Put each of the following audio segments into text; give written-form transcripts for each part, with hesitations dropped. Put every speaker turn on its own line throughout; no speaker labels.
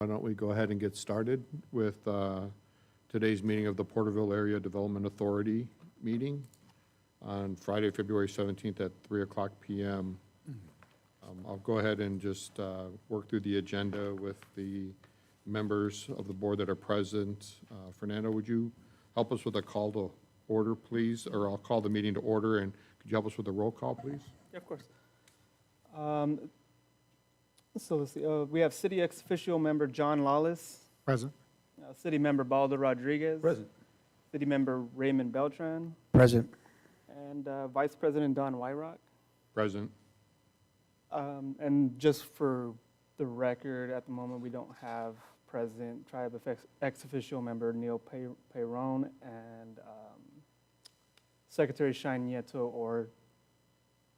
Why don't we go ahead and get started with today's meeting of the Porterville Area Development Authority meeting on Friday, February 17th at 3:00 p.m. I'll go ahead and just work through the agenda with the members of the board that are present. Fernando, would you help us with a call to order, please? Or I'll call the meeting to order, and could you help us with a roll call, please?
Yeah, of course. So let's see. We have City Ex-Officio Member John Lawless.
Present.
City Member Baldo Rodriguez.
Present.
City Member Raymond Beltran.
Present.
And Vice President Don Wyrock.
Present.
And just for the record, at the moment, we don't have present Tribe Ex-Officio Member Neil Payron and Secretary Shine Nieto or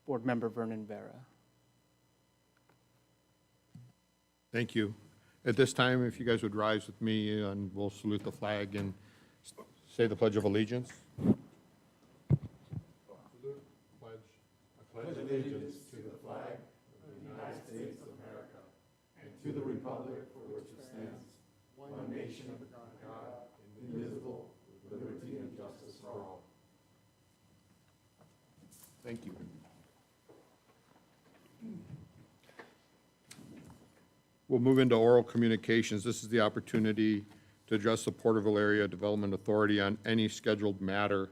Board Member Vernon Vera. Thank you.
At this time, if you guys would rise with me, and we'll salute the flag and say the Pledge of Allegiance. I pledge allegiance to the flag of the United States of America and to the republic for which it stands, one nation under God, indivisible, with liberty and justice for all. Thank you. We'll move into oral communications. This is the opportunity to address the Porterville Area Development Authority on any scheduled matter.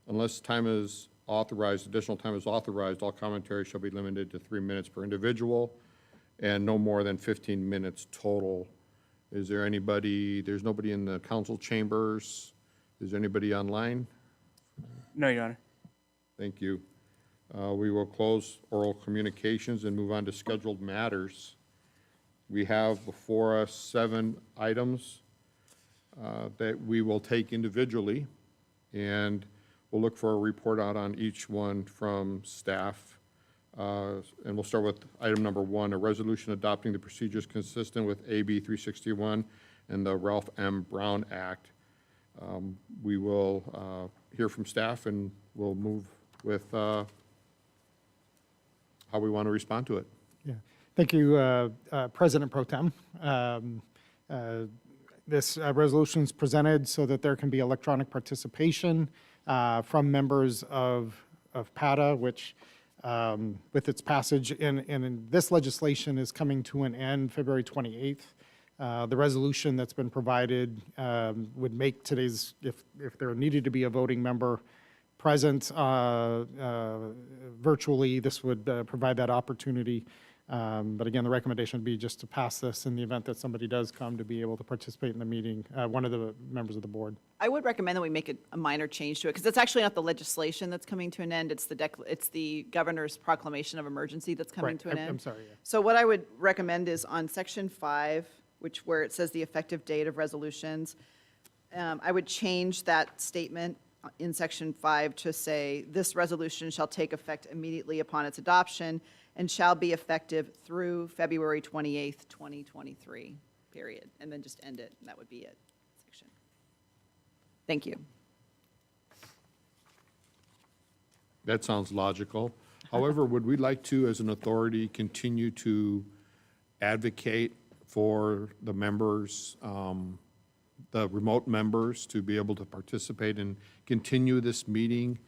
Unless time is authorized, additional time is authorized, all commentary shall be limited to 3 minutes per individual and no more than 15 minutes total. Is there anybody, there's nobody in the council chambers. Is there anybody online?
No, Your Honor.
Thank you. We will close oral communications and move on to scheduled matters. We have before us 7 items that we will take individually, and we'll look for a report out on each one from staff. And we'll start with item number 1, a resolution adopting the procedures consistent with AB 361 and the Ralph M. Brown Act. We will hear from staff, and we'll move with how we want to respond to it.
Yeah. Thank you, President Pro Tem. This resolution is presented so that there can be electronic participation from members of PATA, which with its passage in this legislation is coming to an end February 28th. The resolution that's been provided would make today's, if there needed to be a voting member present virtually, this would provide that opportunity. But again, the recommendation would be just to pass this in the event that somebody does come to be able to participate in the meeting, one of the members of the board.
I would recommend that we make a minor change to it, because it's actually not the legislation that's coming to an end, it's the governor's proclamation of emergency that's coming to an end.
I'm sorry, yeah.
So what I would recommend is on section 5, where it says the effective date of resolutions, I would change that statement in section 5 to say, this resolution shall take effect immediately upon its adoption and shall be effective through February 28th, 2023, period. And then just end it, and that would be it. Section. Thank you.
That sounds logical. However, would we like to, as an authority, continue to advocate for the members, the remote members, to be able to participate and continue this meeting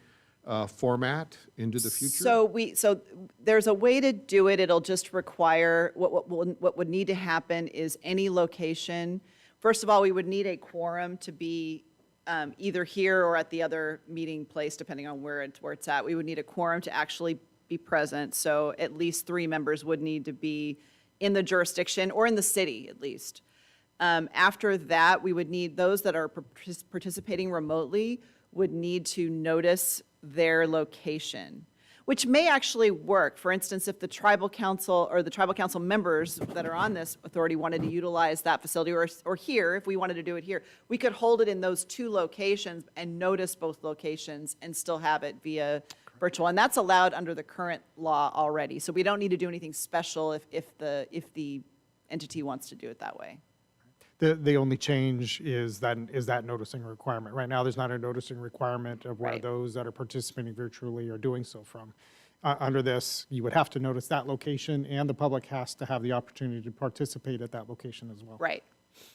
format into the future?
So there's a way to do it. It'll just require, what would need to happen is any location. First of all, we would need a quorum to be either here or at the other meeting place, depending on where it's at. We would need a quorum to actually be present. So at least 3 members would need to be in the jurisdiction or in the city at least. After that, we would need those that are participating remotely would need to notice their location, which may actually work. For instance, if the tribal council or the tribal council members that are on this authority wanted to utilize that facility, or here, if we wanted to do it here, we could hold it in those 2 locations and notice both locations and still have it via virtual. And that's allowed under the current law already. So we don't need to do anything special if the entity wants to do it that way.
The only change is that noticing requirement. Right now, there's not a noticing requirement of where
Right.
those that are participating virtually are doing so from. under this, you would have to notice that location, and the public has to have the opportunity to participate at that location as well.
Right.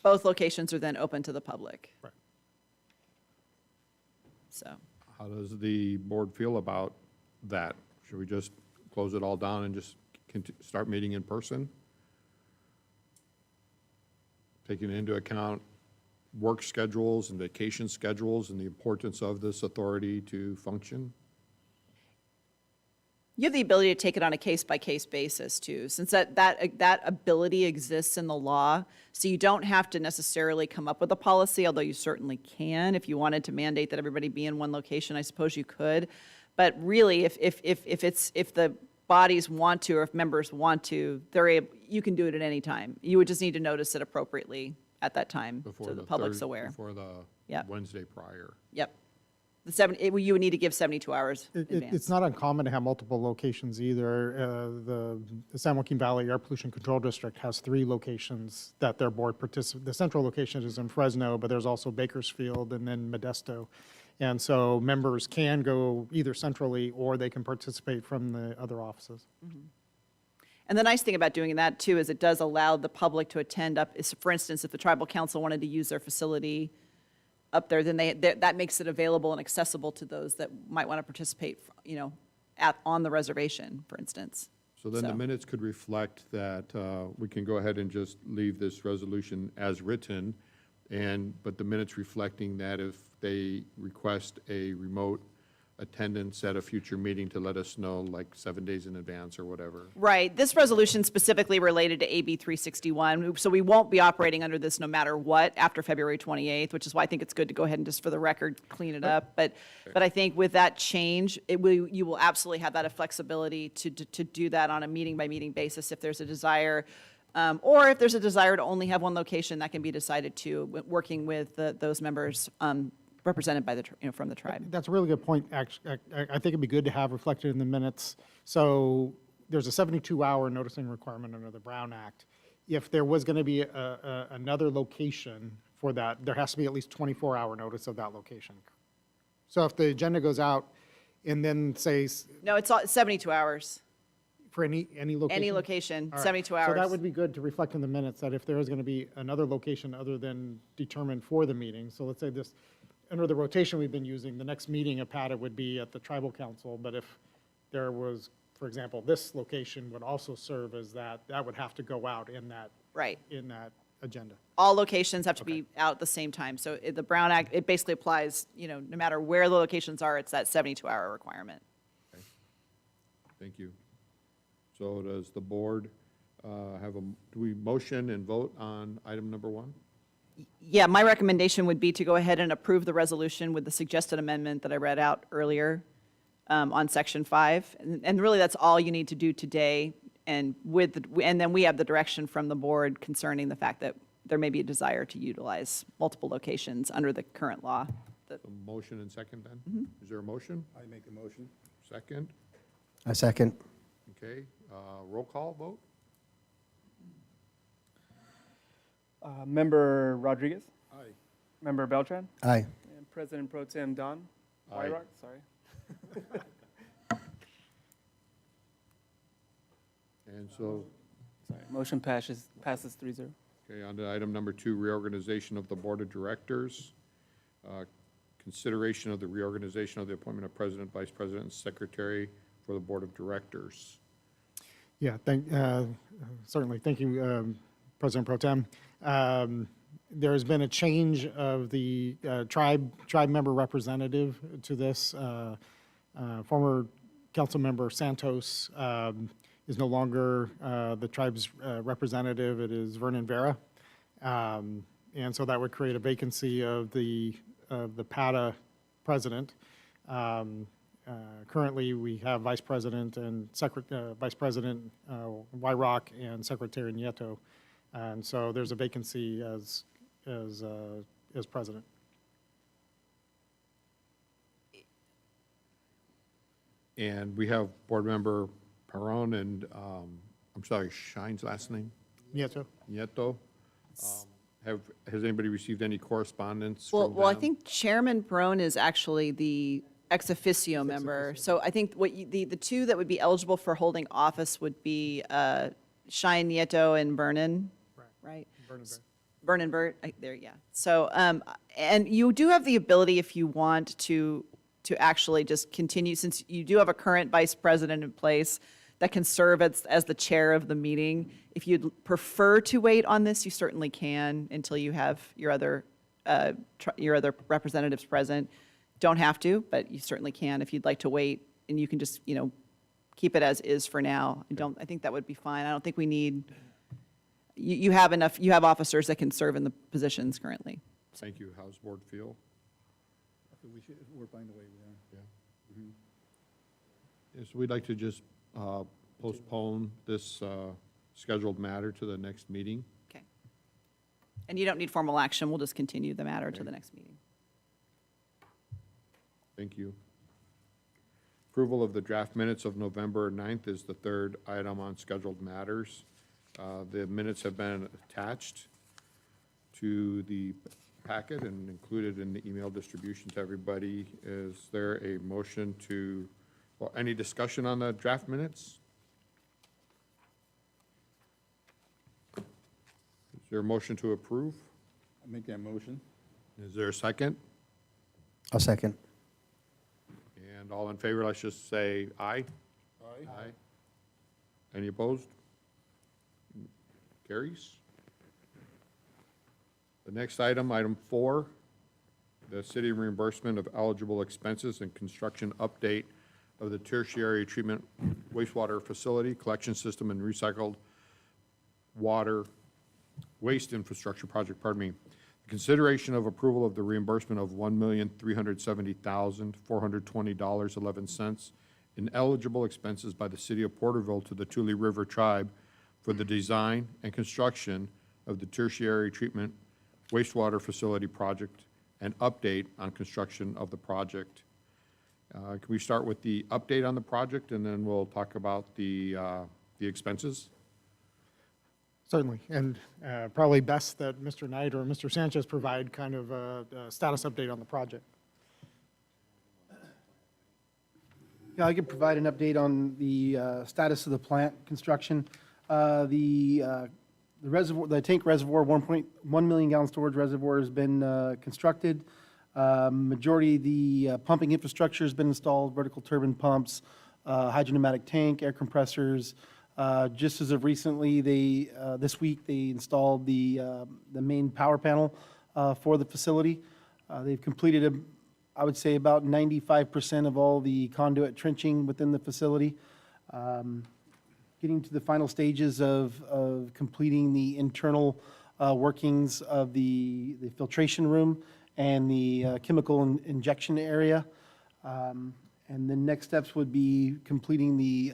Both locations are then open to the public.
Right.
So,
How does the board feel about that? Should we just close it all down and just start meeting in person? Taking into account work schedules and vacation schedules and the importance of this authority to function?
you have the ability to take it on a case-by-case basis, too, since that ability exists in the law. So you don't have to necessarily come up with a policy, although you certainly can. If you wanted to mandate that everybody be in one location, I suppose you could. But really, if the bodies want to, or if members want to, you can do it at any time. You would just need to notice it appropriately at that time, so the public's aware.
Before the
Yep.
Wednesday prior.
Yep. You would need to give 72 hours in advance.
It's not uncommon to have multiple locations either. The San Joaquin Valley Air Pollution Control District has 3 locations that their board participates. The central location is in Fresno, but there's also Bakersfield and then Modesto. And so members can go either centrally or they can participate from the other offices.
And the nice thing about doing that, too, is it does allow the public to attend up, for instance, if the tribal council wanted to use their facility up there, then that makes it available and accessible to those that might want to participate, on the reservation, for instance.
So then the
So-
minutes could reflect that we can go ahead and just leave this resolution as written, but the minutes reflecting that if they request a remote attendance at a future meeting to let us know, like 7 days in advance or whatever.
Right. This resolution specifically related to AB 361, so we won't be operating under this no matter what after February 28th, which is why I think it's good to go ahead and just for the record, clean it up. But I think with that change, you will absolutely have that flexibility to do that on a meeting-by-meeting basis if there's a desire, or if there's a desire to only have one location, that can be decided too, working with those members represented by from the tribe.
That's a really good point. Actually, I think it'd be good to have reflected in the minutes. So there's a 72-hour noticing requirement under the Brown Act. If there was going to be another location for that, there has to be at least 24-hour notice of that location. So if the agenda goes out and then says
No, it's 72 hours.
for any location?
Any location,
All right.
72 hours.
So that would be good to reflect in the minutes, that if there is going to be another location other than determined for the meeting, so let's say this, under the rotation we've been using, the next meeting of PATA would be at the tribal council, but if there was, for example, this location would also serve as that would have to go out in that
Right.
agenda.
All locations have to be out at the same time. So the Brown Act, it basically applies, no matter where the locations are, it's that 72-hour requirement.
Thank you. So does the board do we motion and vote on item number 1?
Yeah, my recommendation would be to go ahead and approve the resolution with the suggested amendment that I read out earlier on Section 5. And really, that's all you need to do today. And then we have the direction from the board concerning the fact that there may be a desire to utilize multiple locations under the current law.
So motion and second then? Is there a motion?
I make a motion.
Second?
A second.
Okay, roll call vote?
Member Rodriguez,
Aye.
Member Beltran,
Aye.
and President Pro Tem Don
Aye.
Wyrock, sorry.
And so,
Sorry, motion passes 3-0.
okay, on to item number 2, reorganization of the board of directors. Consideration of the reorganization of the appointment of president, vice president, and secretary for the board of directors.
Yeah, certainly. Thank you, President Pro Tem. There's been a change of the tribe member representative to this. Former council member Santos is no longer the tribe's representative. It is Vernon Vera. And so that would create a vacancy of the PATA president. Currently, we have Vice President and Vice President Wyrock and Secretary Nieto, and so there's a vacancy as president.
And we have board member Perron and, I'm sorry, Shine's last name?
Nieto?
Nieto. Has anybody received any correspondence
Well,
from
I
them?
think Chairman Barone is actually the ex officio member. So I think the two that would be eligible for holding office would be Cheyenne Nieto and Vernon, right? Vernon Burt, there, yeah. So, and you do have the ability, if you want to actually just continue, since you do have a current vice president in place that can serve as the chair of the meeting. If you'd prefer to wait on this, you certainly can until you have your other representatives present. Don't have to, but you certainly can if you'd like to wait, and you can just, keep it as is for now. I think that would be fine. I don't think we need, you have officers that can serve in the positions currently.
Thank you. How's board feel?
We're fine the way we are.
Yes, we'd like to just postpone this scheduled matter to the next meeting.
Okay. And you don't need formal action. We'll just continue the matter to the next meeting.
Thank you. Approval of the draft minutes of November 9th is the third item on scheduled matters. The minutes have been attached to the packet and included in the email distribution to everybody. Is there a motion to, well, any discussion on the draft minutes? Is there a motion to approve?
I'll make that motion.
Is there a second?
I'll second.
And all in favor, let's just say aye. Aye. Any opposed? Carries. The next item, item 4, the city reimbursement of eligible expenses and construction update of the tertiary treatment wastewater facility, collection system, and recycled water waste infrastructure project, Consideration of approval of the reimbursement of $1,370,420.11 in eligible expenses by the city of Porterville to the Tule River Tribe for the design and construction of the tertiary treatment wastewater facility project and update on construction of the project. Can we start with the update on the project, and then we'll talk about the expenses?
Certainly, and probably best that Mr. Knight or Mr. Sanchez provide kind of a status update on the project.
Yeah, I could provide an update on the status of the plant construction. The reservoir, the tank reservoir, 1.1 million gallon storage reservoir has been constructed. Majority of the pumping infrastructure has been installed, vertical turbine pumps, hydropneumatic tank, air compressors. Just as of recently, this week, they installed the main power panel for the facility. They've completed, I would say, about 95% of all the conduit trenching within the facility. Getting to the final stages of completing the internal workings of the filtration room and the chemical injection area. And the next steps would be completing the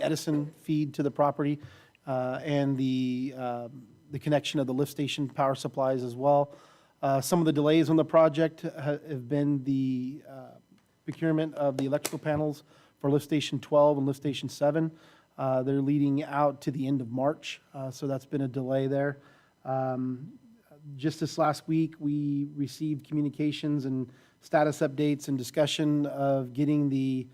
Edison feed to the property and the connection of the lift station power supplies as well. Some of the delays on the project have been the procurement of the electrical panels for lift station 12 and lift station 7. They're leading out to the end of March, so that's been a delay there. Just this last week, we received communications and status updates and discussion of getting the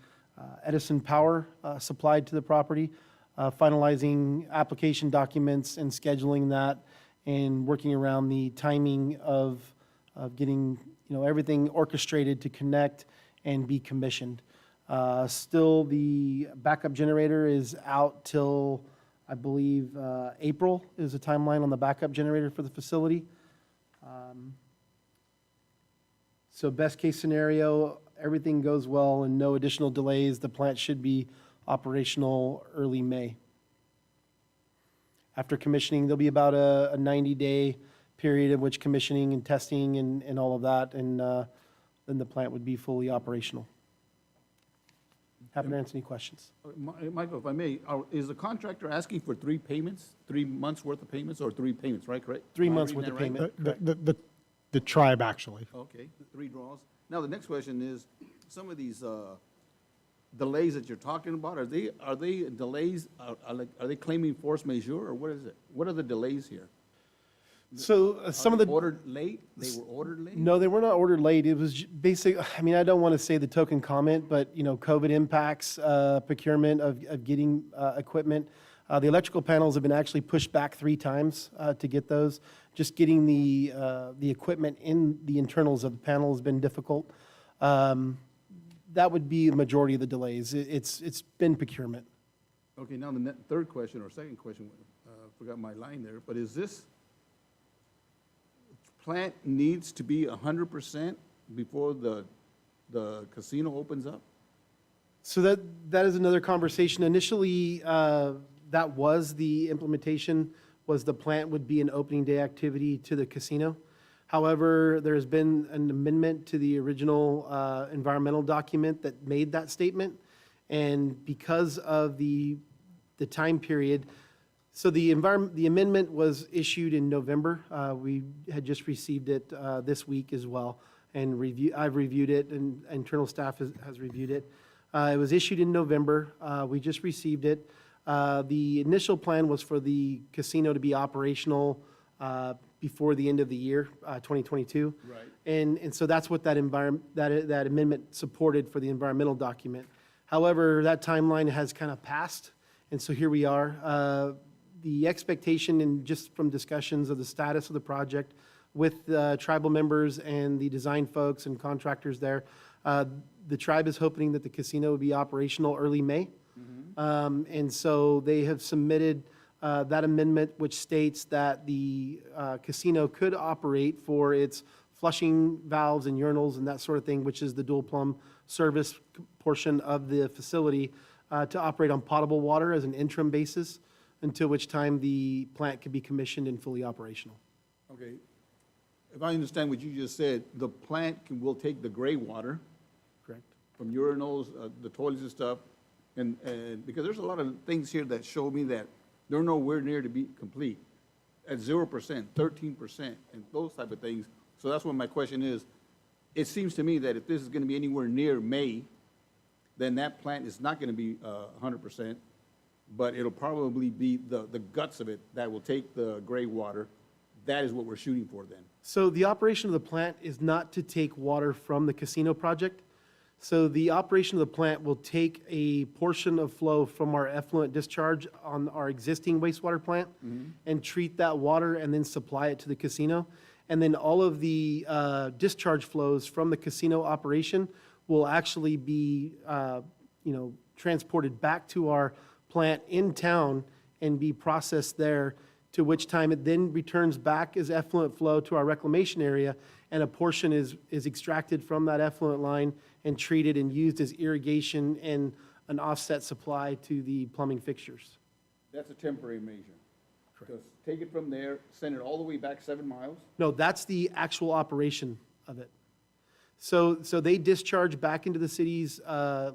Edison power supplied to the property, finalizing application documents and scheduling that, and working around the timing of getting everything orchestrated to connect and be commissioned. Still, the backup generator is out till, I believe, April is the timeline on the backup generator for the facility. So best case scenario, everything goes well and no additional delays. The plant should be operational early May. After commissioning, there'll be about a 90-day period in which commissioning and testing and all of that, and then the plant would be fully operational. Happy to answer any questions.
Michael, if I may, is the contractor asking for 3 payments, 3 months' worth of payments, or 3 payments, right? Correct?
3
Am I
months
reading
worth
that
of
right?
payment.
The tribe, actually.
Okay, 3 draws. Now, the next question is, some of these delays that you're talking about, are they delays, are they claiming force majeure, or what is it? What are the delays here?
So some of the.
Ordered late? They were ordered late?
No, they were not ordered late. It was basic, I mean, I don't want to say the token comment, but, COVID impacts procurement of getting equipment. The electrical panels have been actually pushed back 3 times to get those. Just getting the equipment in the internals of the panel has been difficult. That would be the majority of the delays. It's been procurement.
Okay, now the third question or second question, forgot my line there, but is this plant needs to be 100% before the casino opens up?
So that is another conversation. Initially, that was the implementation, was the plant would be an opening day activity to the casino. However, there's been an amendment to the original environmental document that made that statement. And because of the time period, so the amendment was issued in November. We had just received it this week as well. And I've reviewed it, and internal staff has reviewed it. It was issued in November. We just received it. The initial plan was for the casino to be operational before the end of the year, 2022.
Right.
And so that's what that amendment supported for the environmental document. However, that timeline has kind of passed, and so here we are. The expectation, and just from discussions of the status of the project with tribal members and the design folks and contractors there, the tribe is hoping that the casino will be operational early May. And so they have submitted that amendment, which states that the casino could operate for its flushing valves and urinals and that sort of thing, which is the dual plumb service portion of the facility, to operate on potable water as an interim basis, until which time the plant can be commissioned and fully operational.
Okay. If I understand what you just said, the plant will take the gray water
Correct?
from urinals, the toilets and stuff, and because there's a lot of things here that show me that they're nowhere near to be complete, at 0%, 13%, and those type of things. So that's what my question is. It seems to me that if this is going to be anywhere near May, then that plant is not going to be 100%, but it'll probably be the guts of it that will take the gray water. That is what we're shooting for then.
So the operation of the plant is not to take water from the casino project. So the operation of the plant will take a portion of flow from our effluent discharge on our existing wastewater plant and treat that water and then supply it to the casino. And then all of the discharge flows from the casino operation will actually be, transported back to our plant in town and be processed there, to which time it then returns back as effluent flow to our reclamation area, and a portion is extracted from that effluent line and treated and used as irrigation and an offset supply to the plumbing fixtures.
That's a temporary measure. Because take it from there, send it all the way back 7 miles.
No, that's the actual operation of it. So they discharge back into the city's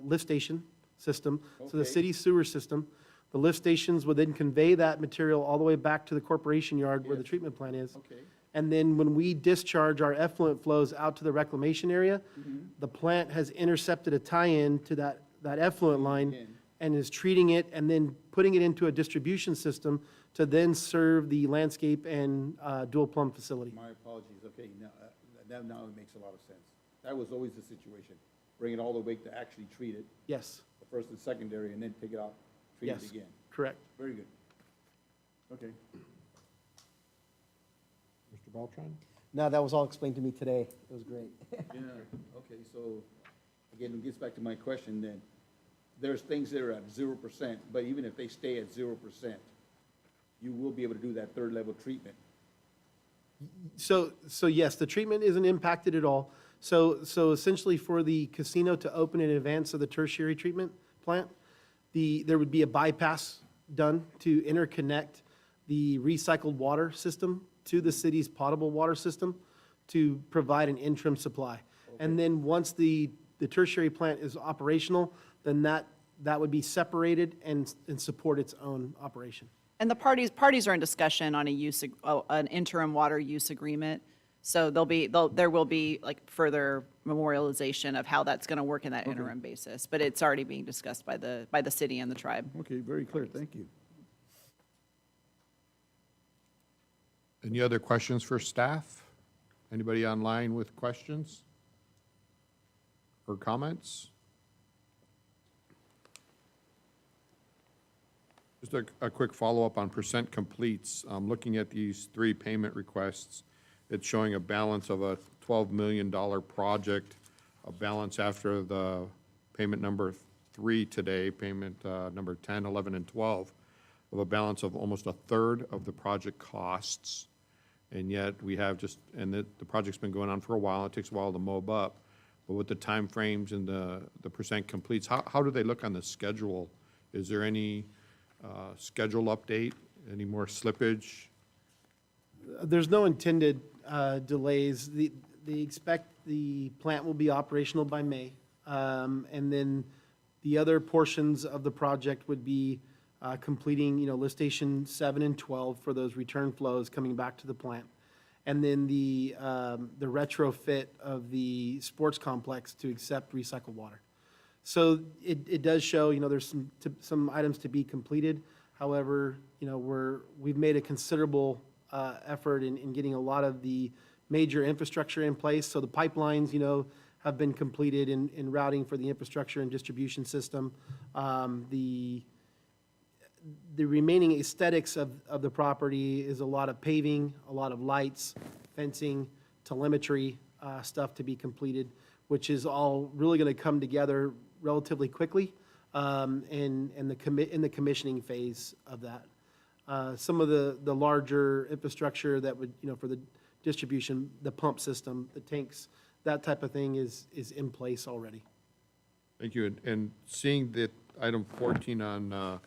lift station system, so the
Okay.
city's sewer system. The lift stations will then convey that material all the way back to the corporation yard where the
Yes.
treatment plant is.
Okay.
And then when we discharge our effluent flows out to the reclamation area,
Mm-hmm.
the plant has intercepted a tie-in to that effluent line
In.
and is treating it and then putting it into a distribution system to then serve the landscape and dual plumb facility.
My apologies. Okay, now it makes a lot of sense. That was always the situation. Bring it all the way to actually treat it,
Yes,
the first and secondary, and then take it out, treat it
yes,
again.
correct.
Very good. Okay.
Mr. Beltran?
No, that was all explained to me today. It was great.
Yeah, okay, so, again, it gets back to my question then. There's things that are at 0%, but even if they stay at 0%, you will be able to do that third level treatment.
So yes, the treatment isn't impacted at all. So essentially for the casino to open in advance of the tertiary treatment plant, there would be a bypass done to interconnect the recycled water system to the city's potable water system to provide an interim supply. And then once the tertiary plant is operational, then that would be separated and support its own operation.
And the parties are in discussion on an interim water use agreement. So there will be like further memorialization of how that's going to work in that interim basis. But it's already being discussed by the city and the tribe.
Okay, very clear, thank you.
Any other questions for staff? Anybody online with questions or comments? Just a quick follow-up on percent completes. Looking at these three payment requests, it's showing a balance of a $12 million project, a balance after the payment number 3 today, payment number 10, 11, and 12, of a balance of almost a third of the project costs. And yet we have just, and the project's been going on for a while, it takes a while to mob up, but with the timeframes and the percent completes, how do they look on the schedule? Is there any schedule update, any more slippage?
There's no intended delays. They expect the plant will be operational by May. And then the other portions of the project would be completing, lift station 7 and 12 for those return flows coming back to the plant. And then the retrofit of the sports complex to accept recycled water. So it does show, there's some items to be completed. However, we've made a considerable effort in getting a lot of the major infrastructure in place. So the pipelines, have been completed in routing for the infrastructure and distribution system. The remaining aesthetics of the property is a lot of paving, a lot of lights, fencing, telemetry stuff to be completed, which is all really going to come together relatively quickly in the commissioning phase of that. Some of the larger infrastructure that would, for the distribution, the pump system, the tanks, that type of thing is in place already.
Thank you. And seeing that item 14 on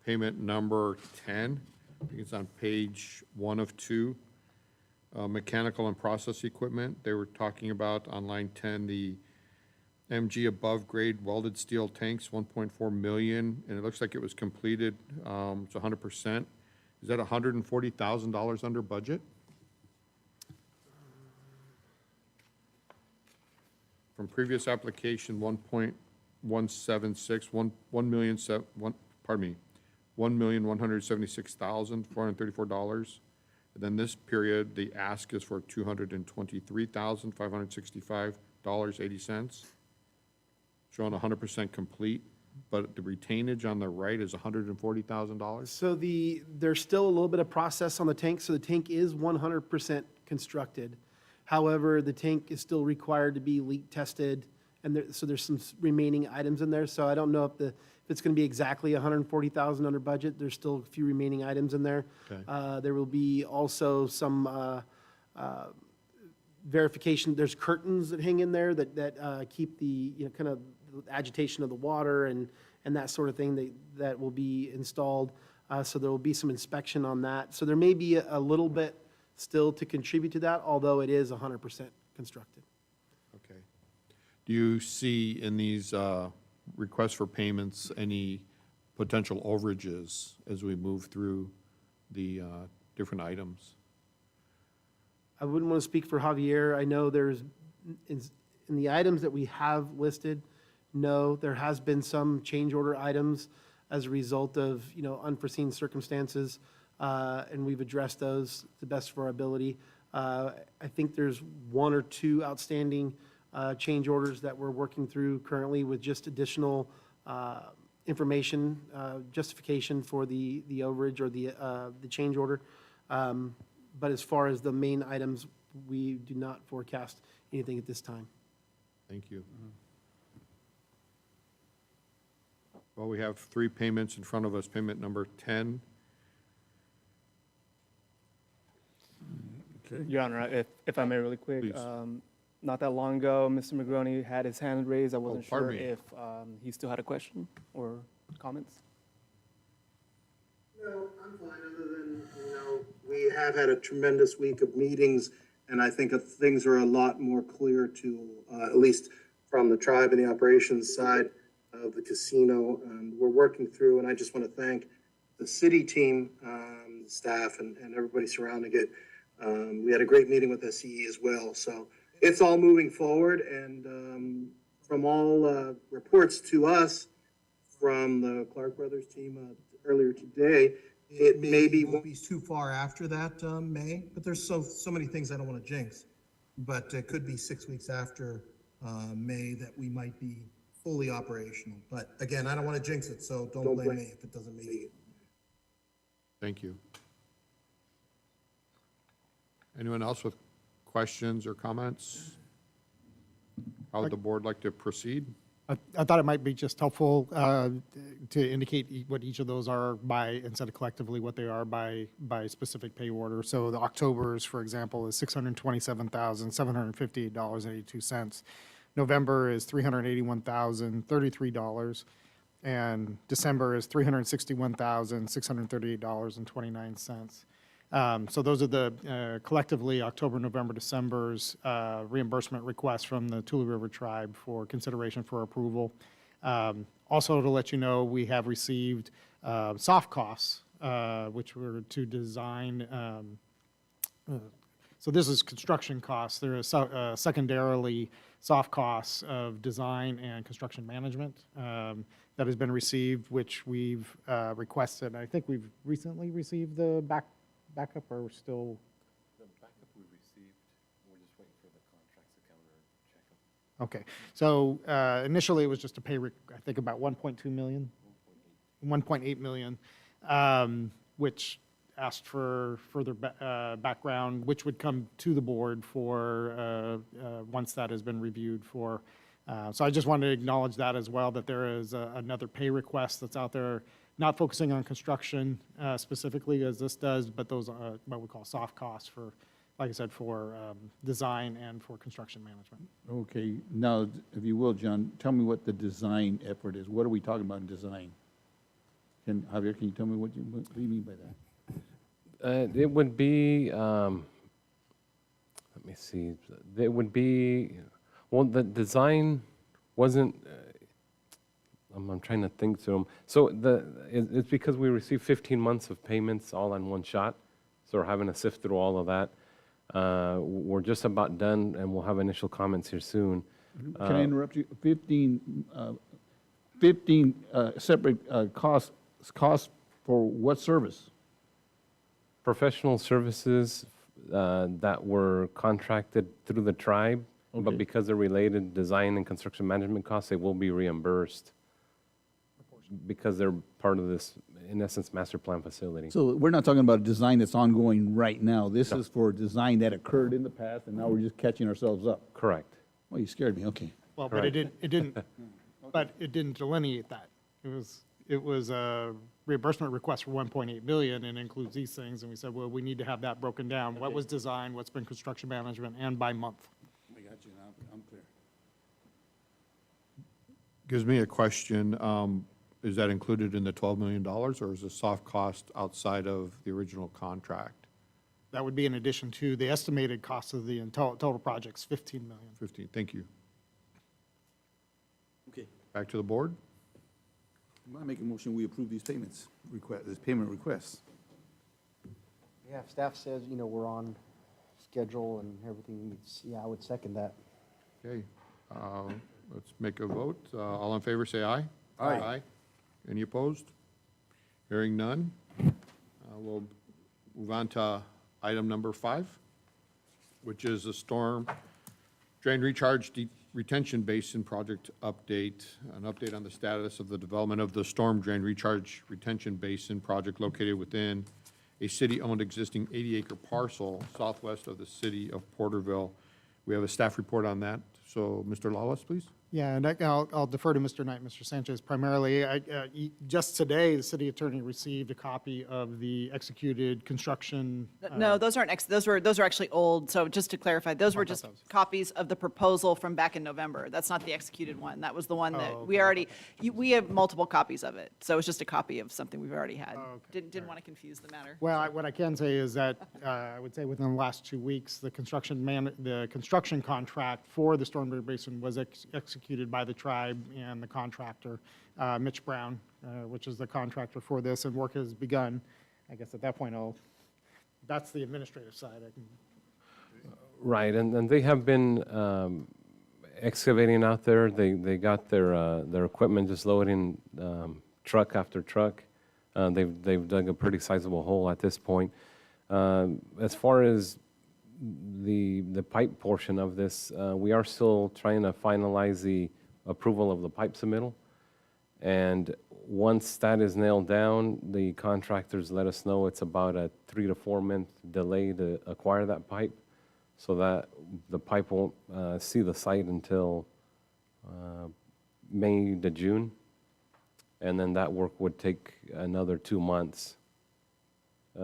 payment number 10, I think it's on page 1 of 2, mechanical and process equipment. They were talking about on line 10, the MG above grade welded steel tanks, 1.4 million, and it looks like it was completed, it's 100%. Is that $140,000 under budget? From previous application, 1.176, $1,176,434. And then this period, the ask is for $223,565.80. Showing 100% complete, but the retainage on the right is $140,000.
So there's still a little bit of process on the tank, so the tank is 100% constructed. However, the tank is still required to be leak tested, and so there's some remaining items in there. So I don't know if it's going to be exactly $140,000 under budget. There's still a few remaining items in there.
Okay.
There will be also some verification. There's curtains that hang in there that keep the kind of agitation of the water and that sort of thing that will be installed. So there will be some inspection on that. So there may be a little bit still to contribute to that, although it is 100% constructed.
Okay. Do you see in these requests for payments any potential overages as we move through the different items?
I wouldn't want to speak for Javier. I know there's, in the items that we have listed, no, there has been some change order items as a result of, unforeseen circumstances, and we've addressed those to the best of our ability. I think there's 1 or 2 outstanding change orders that we're working through currently with just additional information, justification for the overage or the change order. But as far as the main items, we do not forecast anything at this time.
Thank you. Well, we have 3 payments in front of us. Payment number 10.
Your Honor, if I may really quick,
Please.
not that long ago, Mr. Magroni had his hand raised. I wasn't
pardon
sure
me.
if he still had a question or comments.
No, I'm fine, other than, we have had a tremendous week of meetings, and I think things are a lot more clear to, at least from the tribe and the operations side of the casino. We're working through, and I just want to thank the city team, staff, and everybody surrounding it. We had a great meeting with SCE as well, so it's all moving forward, and from all reports to us from the Clark Brothers team earlier today, it maybe
won't be too far after that, May, but there's so many things I don't want to jinx. But it could be 6 weeks after, May that we might be fully operational. But again, I don't want to jinx it, so don't blame me if it doesn't make it.
Thank you. Anyone else with questions or comments? How would the board like to proceed?
I thought it might be just helpful to indicate what each of those are by, instead of collectively, what they are by specific pay order. So the October's, for example, is $627,758.82. November is $381,033, and December is $361,638.29. So those are the collectively October, November, December's reimbursement requests from the Tule River Tribe for consideration for approval. Also, to let you know, we have received soft costs, which were to design. So this is construction costs. There is secondarily soft costs of design and construction management that has been received, which we've requested. I think we've recently received the backup, or we're still?
The backup we received, we're just waiting for the contracts accountant to check them.
Okay, so initially it was just to pay, I think about 1.2 million, 1.8 million, which asked for further background, which would come to the board for, once that has been reviewed for. So I just wanted to acknowledge that as well, that there is another pay request that's out there, not focusing on construction specifically as this does, but those are what we call soft costs for, like I said, for design and for construction management.
Okay, now, if you will, John, tell me what the design effort is. What are we talking about in design? Javier, can you tell me what you mean by that?
It would be, let me see, it would be, well, the design wasn't, I'm trying to think through them. So it's because we received 15 months of payments all in one shot, so we're having to sift through all of that. We're just about done, and we'll have initial comments here soon.
Can I interrupt you? 15 separate costs for what service?
Professional services that were contracted through the tribe,
Okay.
but because they're related design and construction management costs, they will be reimbursed because they're part of this, in essence, master plan facility.
So we're not talking about a design that's ongoing right now. This is for a design that occurred in the past, and now we're just catching ourselves up.
Correct.
Oh, you scared me, okay.
Well, but it didn't, but it didn't delineate that. It was a reimbursement request for 1.8 million and includes these things, and we said, well, we need to have that broken down. What was designed, what's been construction management, and by month.
I got you, now I'm clear.
Gives me a question. Is that included in the $12 million, or is the soft cost outside of the original contract?
That would be in addition to the estimated cost of the total project's 15 million.
15, thank you.
Okay.
Back to the board?
I make a motion, we approve these payments, this payment requests.
Yeah, if staff says, we're on schedule and everything, I would second that.
Okay, let's make a vote. All in favor, say aye.
Aye.
Any opposed? Hearing none. We'll move on to item number 5, which is a storm drain recharge retention basin project update, an update on the status of the development of the storm drain recharge retention basin project located within a city-owned existing 80-acre parcel southwest of the city of Porterville. We have a staff report on that. So, Mr. Lawless, please.
Yeah, and I'll defer to Mr. Knight, Mr. Sanchez primarily. Just today, the city attorney received a copy of the executed construction.
No, those aren't, those are actually old, so just to clarify, those were just copies of the proposal from back in November. That's not the executed one. That was the one that we already, we have multiple copies of it, so it's just a copy of something we've already had. Didn't want to confuse the matter.
Well, what I can say is that I would say within the last 2 weeks, the construction contract for the storm drain basin was executed by the tribe and the contractor, Mitch Brown, which is the contractor for this, and work has begun. I guess at that point, that's the administrative side.
Right, and they have been excavating out there. They got their equipment just loading truck after truck. They've dug a pretty sizable hole at this point. As far as the pipe portion of this, we are still trying to finalize the approval of the pipe submittal. And once that is nailed down, the contractors let us know it's about a 3 to 4 month delay to acquire that pipe, so that the pipe won't see the site until May to June. And then that work would take another 2 months.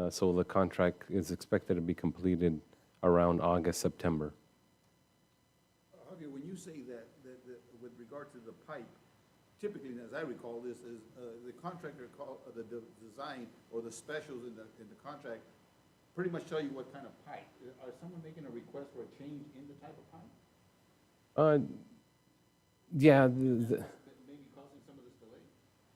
So the contract is expected to be completed around August, September.
Javier, when you say that with regard to the pipe, typically, as I recall, this is the contractor the design or the specials in the contract pretty much tell you what kind of pipe. Are someone making a request for a change in the type of pipe?
Yeah,
Maybe causing some of this delay?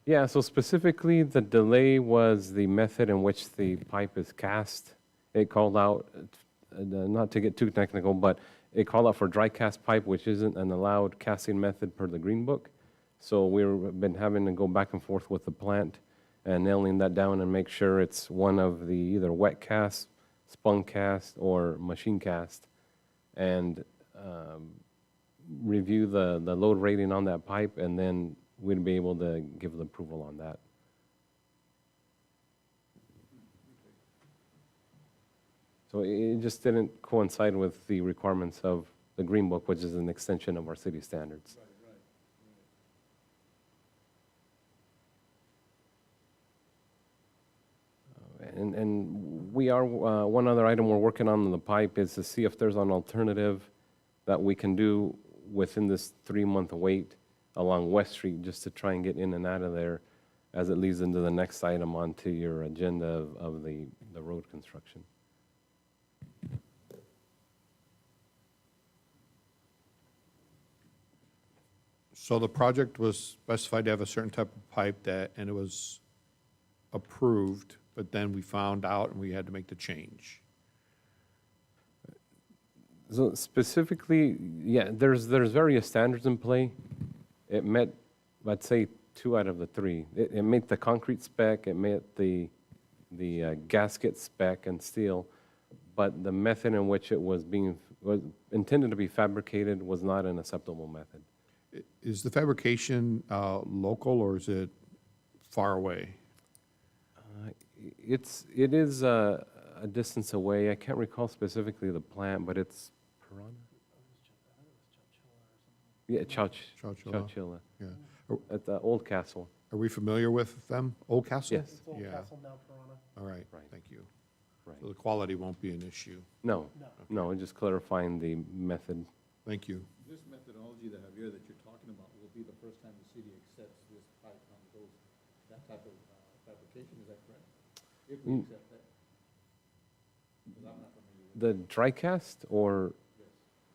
yeah, so specifically, the delay was the method in which the pipe is cast. It called out, not to get too technical, but it called out for dry cast pipe, which isn't an allowed casting method per the Green Book. So we've been having to go back and forth with the plant and nailing that down and make sure it's one of the either wet cast, spun cast, or machine cast, and review the load rating on that pipe, and then we'd be able to give the approval on that. So it just didn't coincide with the requirements of the Green Book, which is an extension of our city standards. And we are, one other item we're working on in the pipe is to see if there's an alternative that we can do within this 3-month wait along West Street, just to try and get in and out of there as it leads into the next item onto your agenda of the road construction.
So the project was specified to have a certain type of pipe and it was approved, but then we found out and we had to make the change.
So specifically, yeah, there's various standards in play. It met, I'd say, 2 out of the 3. It met the concrete spec, it met the gasket spec and steel, but the method in which it was intended to be fabricated was not an acceptable method.
Is the fabrication local or is it far away?
It is a distance away. I can't recall specifically the plant, but it's Piranha? Yeah,
Chowchilla.
Chowchilla,
Yeah.
at the Old Castle.
Are we familiar with them? Old Castle?
Yes.
Yeah. All right,
Right.
thank you.
Right.
So the quality won't be an issue.
No, just clarifying the method.
Thank you.
This methodology, that Javier, that you're talking about, will be the first time the city accepts this pipe on that type of fabrication, is that correct? If we accept that? Because I'm not familiar with
The dry cast or?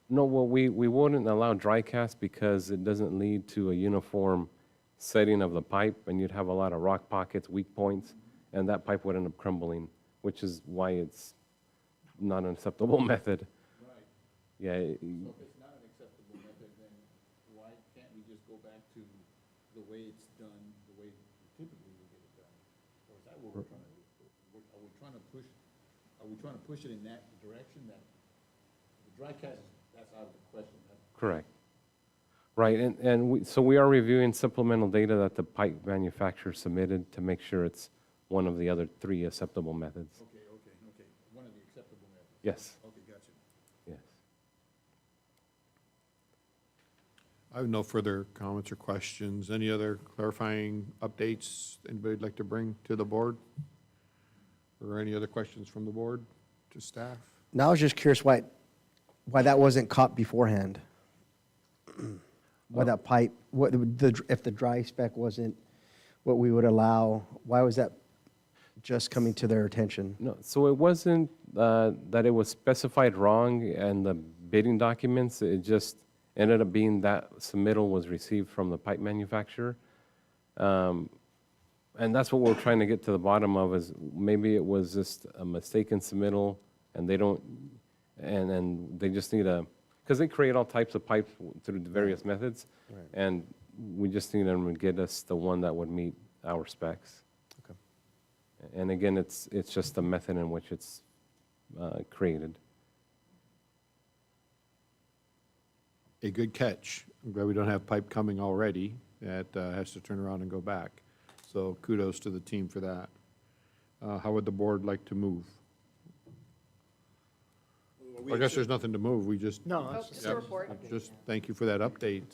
No, well, we wouldn't allow dry cast because it doesn't lead to a uniform setting of the pipe, and you'd have a lot of rock pockets, weak points, and that pipe would end up crumbling, which is why it's not an acceptable method.
Right.
Yeah,
So if it's not an acceptable method, then why can't we just go back to the way it's done, the way typically we get it done? Or is that what we're trying to do? Are we trying to push it in that direction, that the dry cast, that's out of the question?
correct. Right, and so we are reviewing supplemental data that the pipe manufacturer submitted to make sure it's one of the other 3 acceptable methods.
Okay, one of the acceptable methods.
Yes,
Okay, gotcha.
yes.
I have no further comments or questions. Any other clarifying updates anybody'd like to bring to the board? Or any other questions from the board to staff?
Now, I was just curious why that wasn't caught beforehand. Why that pipe, if the dry spec wasn't what we would allow, why was that just coming to their attention?
No, so it wasn't that it was specified wrong in the bidding documents. It just ended up being that submittal was received from the pipe manufacturer. And that's what we're trying to get to the bottom of, is maybe it was just a mistaken submittal and they don't, and they just need because they create all types of pipes through various methods. And we just need them to get us the one that would meet our specs.
Okay.
And again, it's just the method in which it's created.
A good catch. I'm glad we don't have pipe coming already that has to turn around and go back. So kudos to the team for that. How would the board like to move? I guess there's nothing to move, we just.
No, that's
Just a report.
Just thank you for that update.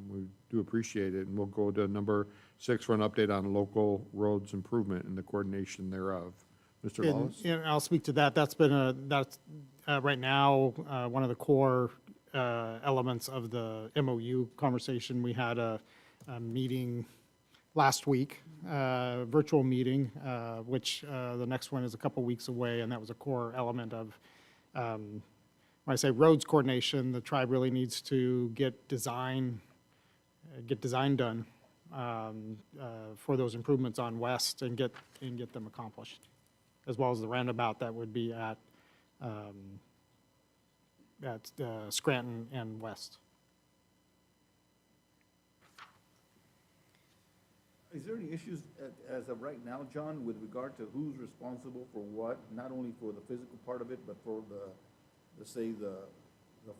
We do appreciate it, and we'll go to number 6 for an update on local roads improvement and the coordination thereof. Mr.
And,
Lawless?
and I'll speak to that. That's right now, one of the core elements of the MOU conversation. We had a meeting last week, virtual meeting, which the next one is a couple weeks away, and that was a core element of, when I say roads coordination, the tribe really needs to get design done for those improvements on West and get them accomplished, as well as the roundabout that would be at Scranton and West.
Is there any issues as of right now, John, with regard to who's responsible for what, not only for the physical part of it, but for the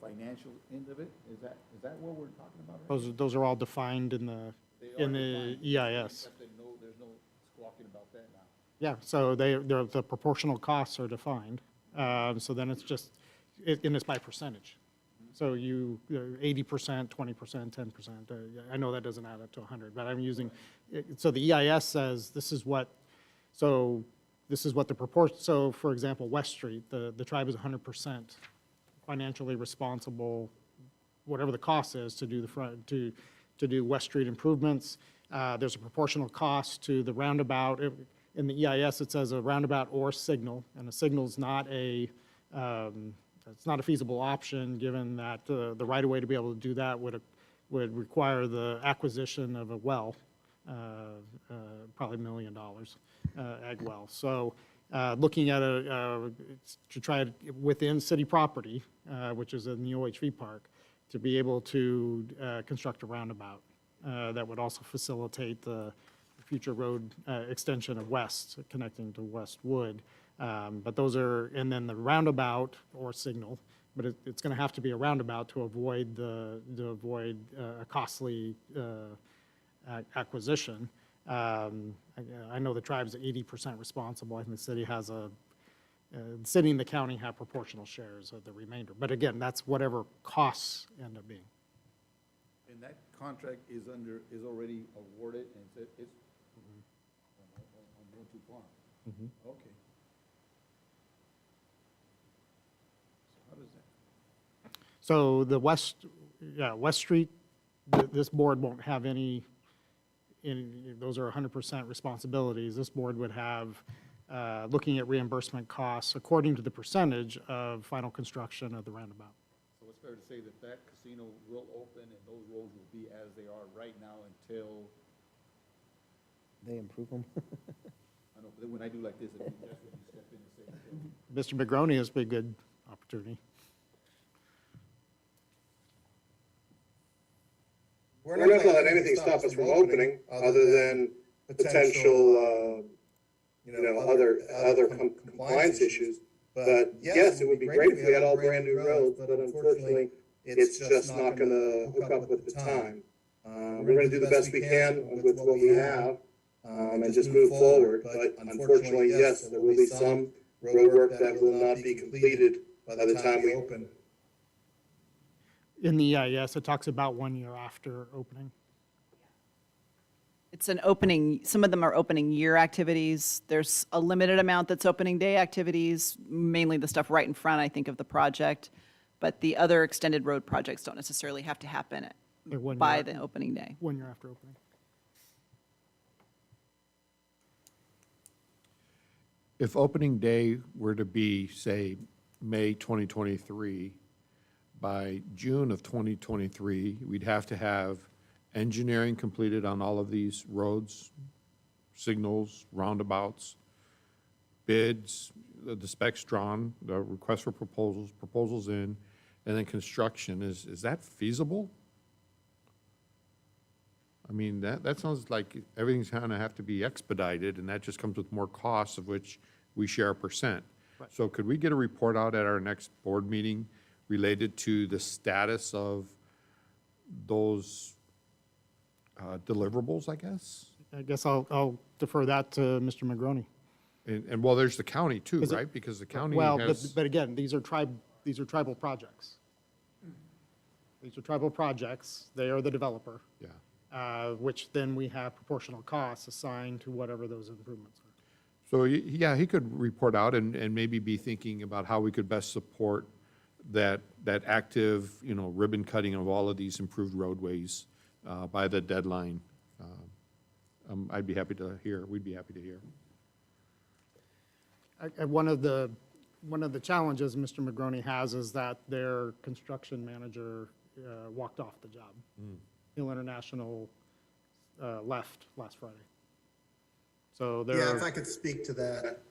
financial end of it? Is that what we're talking about? Right?
Those are all defined in the EIS.
Except that there's no squawking about that now.
Yeah, so the proportional costs are defined. So then it's just, and it's by percentage. So 80%, 20%, 10%. I know that doesn't add up to 100, but I'm using, so the EIS says this is what the proportion, so for example, West Street, the tribe is 100% financially responsible, whatever the cost is to do to do West Street improvements. There's a proportional cost to the roundabout. In the EIS, it says a roundabout or signal, and a signal is not it's not a feasible option, given that the right-of-way to be able to do that would require the acquisition of a well, probably $1 million, ag well. So looking at to try it within city property, which is in the OHV park, to be able to construct a roundabout that would also facilitate the future road extension of West, connecting to Westwood. But those are, and then the roundabout or signal, but it's going to have to be a roundabout to avoid a costly acquisition. I know the tribe's 80% responsible. I think the city has the city and the county have proportional shares of the remainder. But again, that's whatever costs end up being.
And that contract is already awarded, and it's I'm going too far. Okay. So how does that?
So the West Street, this board won't have any, those are 100% responsibilities. This board would have, looking at reimbursement costs according to the percentage of final construction of the roundabout.
So it's fair to say that casino will open and those roads will be as they are right now until,
They improve them.
I know, but then when I do like this, that's when you step in and say,
Mr. Negroni has been a good opportunity.
We're not gonna let anything stop us from opening, other than potential, other compliance issues. But yes, it would be great if we had all brand-new roads, but unfortunately, it's just not gonna hook up with the time. We're gonna do the best we can with what we have, and just move forward, but unfortunately, yes, there will be some road work that will not be completed by the time we open.
In the EIS, it talks about 1 year after opening.
It's an opening, some of them are opening year activities. There's a limited amount that's opening day activities, mainly the stuff right in front, I think, of the project. But the other extended road projects don't necessarily have to happen
They're 1
by
year,
the opening day.
1 year after opening.
If opening day were to be, say, May 2023, by June of 2023, we'd have to have engineering completed on all of these roads, signals, roundabouts, bids, the specs drawn, the request for proposals in, and then construction. Is that feasible? I mean, that sounds like everything's gonna have to be expedited, and that just comes with more costs, of which we share a percent. So could we get a report out at our next board meeting related to the status of those deliverables, I guess?
I guess I'll defer that to Mr. Magroni.
And well, there's the county too,
Is it-
right? Because the county
Well,
has,
but again, these are tribal projects. These are tribal projects. They are the developer,
yeah.
which then we have proportional costs assigned to whatever those improvements are.
So, yeah, he could report out and maybe be thinking about how we could best support that active, ribbon cutting of all of these improved roadways by the deadline. I'd be happy to hear, we'd be happy to hear.
One of the challenges Mr. Magroni has is that their construction manager walked off the job. Hill International left last Friday. So
Yeah, if
they're,
I could speak to that.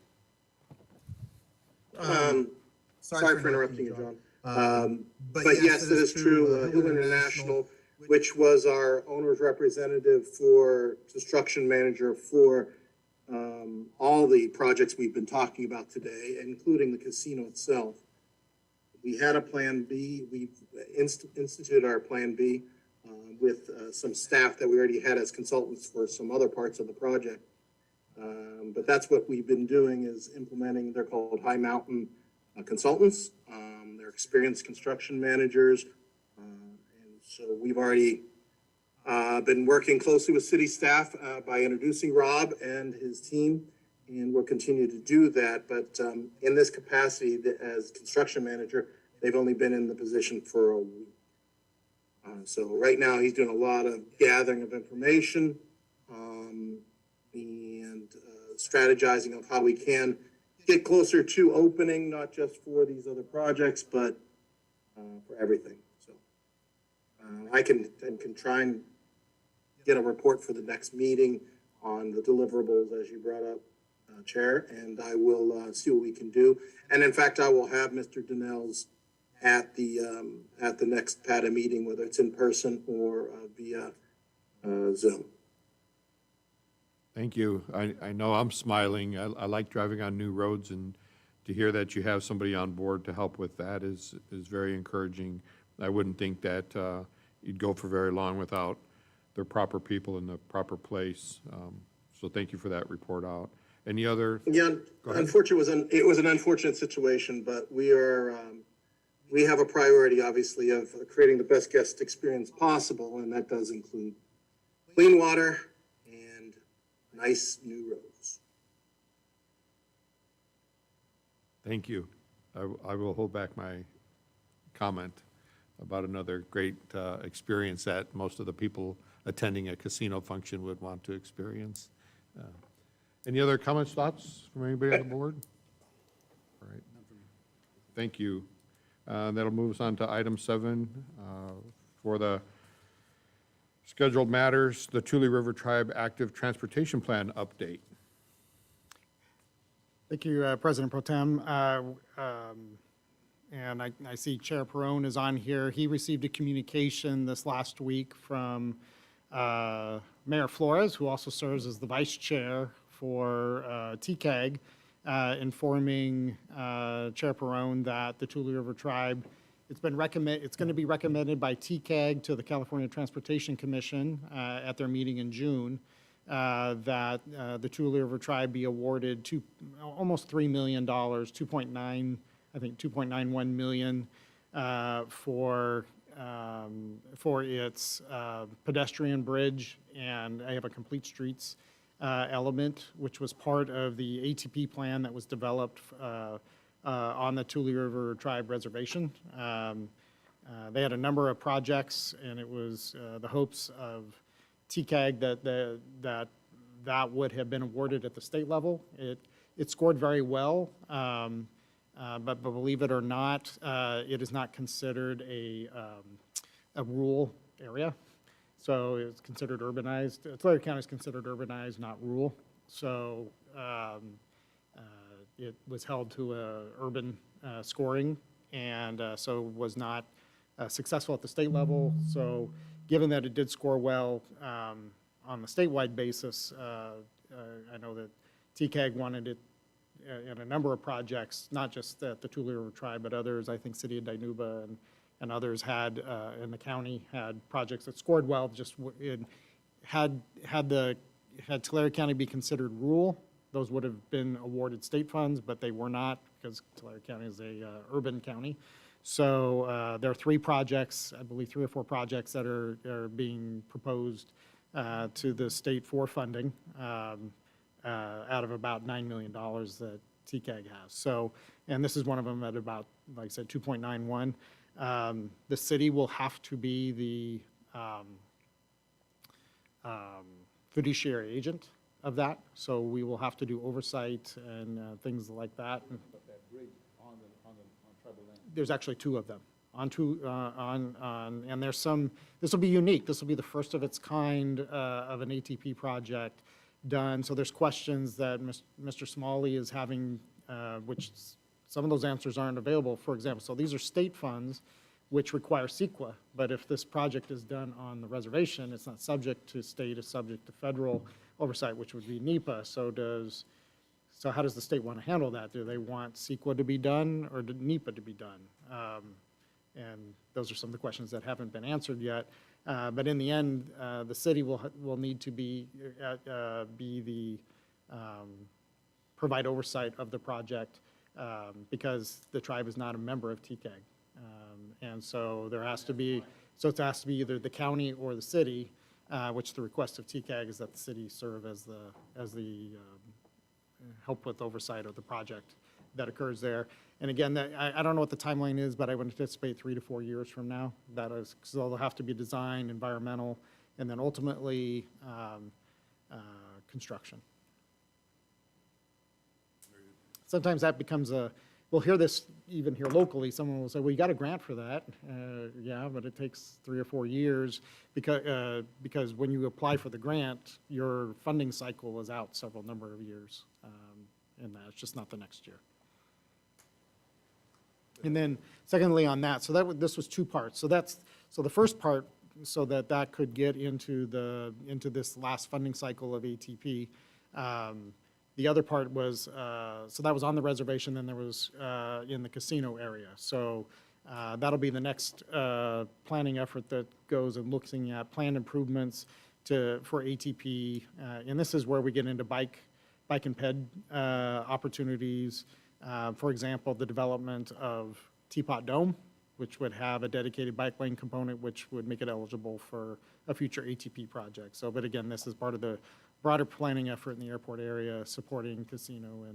Sorry for interrupting you, John. But yes, it is true, Hill International, which was our owner's representative for construction manager for all the projects we've been talking about today, including the casino itself. We had a Plan B. We've instituted our Plan B with some staff that we already had as consultants for some other parts of the project. But that's what we've been doing, is implementing, they're called High Mountain Consultants. They're experienced construction managers. And so we've already been working closely with city staff by introducing Rob and his team, and we'll continue to do that. But in this capacity as construction manager, they've only been in the position for a week. So right now, he's doing a lot of gathering of information and strategizing of how we can get closer to opening, not just for these other projects, but for everything. So I can try and get a report for the next meeting on the deliverables, as you brought up, Chair, and I will see what we can do. And in fact, I will have Mr. Donnell's at the next PATA meeting, whether it's in person or via Zoom.
Thank you. I know I'm smiling. I like driving on new roads, and to hear that you have somebody on board to help with that is very encouraging. I wouldn't think that you'd go for very long without the proper people in the proper place. So thank you for that report out. Any other?
Yeah, unfortunately, it was an unfortunate situation, but we have a priority, obviously, of creating the best guest experience possible, and that does include clean water and nice new roads.
Thank you. I will hold back my comment about another great experience that most of the people attending a casino function would want to experience. Any other comments, thoughts from anybody on the board? All right. Thank you. That'll move us on to item 7 for the scheduled matters, the Tule River Tribe Active Transportation Plan update.
thank you, President Pro Tem. And I see Chair Perone is on here. He received a communication this last week from Mayor Flores, who also serves as the vice chair for TCAG, informing Chair Perone that the Tule River Tribe, it's going to be recommended by TCAG to the California Transportation Commission at their meeting in June, that the Tule River Tribe be awarded almost $3 million, 2.91 million for its pedestrian bridge, and I have a complete streets element, which was part of the ATP plan that was developed on the Tule River Tribe Reservation. They had a number of projects, and it was the hopes of TCAG that would have been awarded at the state level. It scored very well, but believe it or not, it is not considered a rural area. So it's considered urbanized. Tulare County is considered urbanized, not rural. So it was held to a urban scoring, and so was not successful at the state level. So given that it did score well on the statewide basis, I know that TCAG wanted it in a number of projects, not just at the Tule River Tribe, but others. I think City of Dinuba and others had, in the county, had projects that scored well, just had Tulare County be considered rural, those would have been awarded state funds, but they were not, because Tulare County is a urban county. So there are 3 projects, I believe 3 or 4 projects that are being proposed to the state for funding out of about $9 million that TCAG has. So, and this is one of them at about, like I said, 2.91. The city will have to be the fiduciary agent of that, so we will have to do oversight and things like that. There's actually 2 of them. And there's some, this will be unique. This will be the first of its kind of an ATP project done. So there's questions that Mr. Smalley is having, which some of those answers aren't available, for example. So these are state funds which require CEQA, but if this project is done on the reservation, it's not subject to state, it's subject to federal oversight, which would be NEPA. So how does the state want to handle that? Do they want CEQA to be done or NEPA to be done? And those are some of the questions that haven't been answered yet. But in the end, the city will need to be the provide oversight of the project because the tribe is not a member of TCAG. And so there has to be, it has to be either the county or the city, which the request of TCAG is that the city serve as the help with oversight of the project that occurs there. And again, I don't know what the timeline is, but I would anticipate 3 to 4 years from now. That is, because they'll have to be design, environmental, and then ultimately construction. Sometimes that becomes we'll hear this even here locally. Someone will say, well, you got a grant for that. Yeah, but it takes 3 or 4 years because when you apply for the grant, your funding cycle is out several number of years. And that's just not the next year. And then secondly on that, so this was 2 parts. So the first part, so that could get into this last funding cycle of ATP. The other part was, so that was on the reservation, then there was in the casino area. So that'll be the next planning effort that goes and looking at planned improvements for ATP. And this is where we get into bike and ped opportunities. For example, the development of Teapot Dome, which would have a dedicated bike lane component, which would make it eligible for a future ATP project. So, but again, this is part of the broader planning effort in the airport area, supporting casino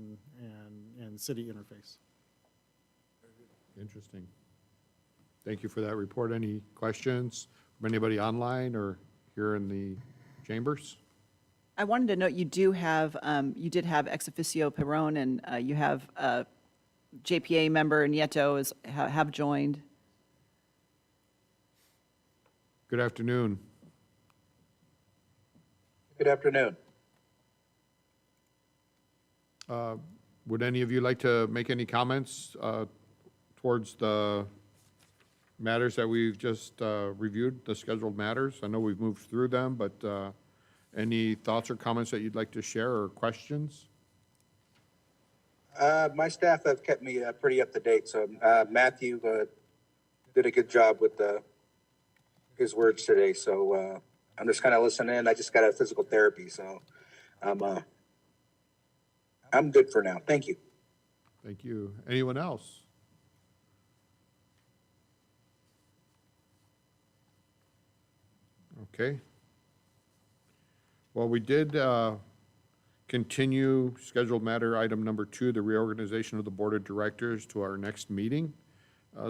and city interface.
Interesting. Thank you for that report. Any questions from anybody online or here in the chambers?
I wanted to note you did have ex officio Perron, and you have JPA member Nieto have joined.
Good afternoon.
Good afternoon.
Would any of you like to make any comments towards the matters that we've just reviewed, the scheduled matters? I know we've moved through them, but any thoughts or comments that you'd like to share or questions?
My staff have kept me pretty up to date, so Matthew did a good job with his words today, so I'm just kind of listening in. I just got a physical therapy, so I'm good for now. Thank you.
Thank you. Anyone else? Okay. Well, we did continue scheduled matter item number 2, the reorganization of the board of directors, to our next meeting.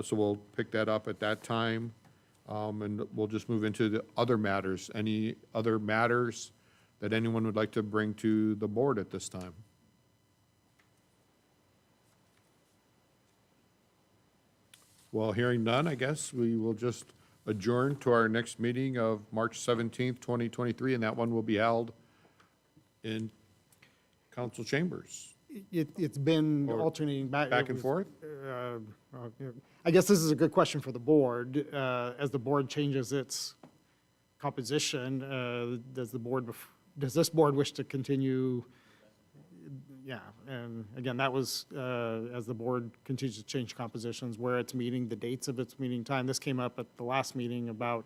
So we'll pick that up at that time. And we'll just move into the other matters. Any other matters that anyone would like to bring to the board at this time? Well, hearing none, I guess we will just adjourn to our next meeting of March 17th, 2023, and that one will be held in council chambers.
It's been
Or
alternating back
and forth?
I guess this is a good question for the board. As the board changes its composition, does this board wish to continue? Yeah, and again, that was, as the board continues to change compositions, where it's meeting, the dates of its meeting time. This came up at the last meeting about,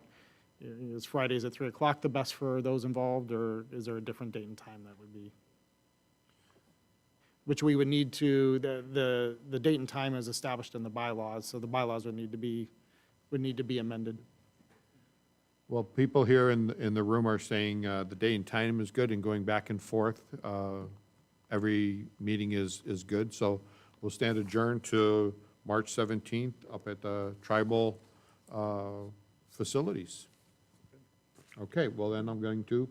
is Fridays at 3 o'clock the best for those involved, or is there a different date and time that would be? Which we would need to, the date and time is established in the bylaws, so the bylaws would need to be amended.
Well, people here in the room are saying the date and time is good and going back and forth. Every meeting is good, so we'll stand adjourned to March 17th up at the tribal facilities. Okay, well then I'm going to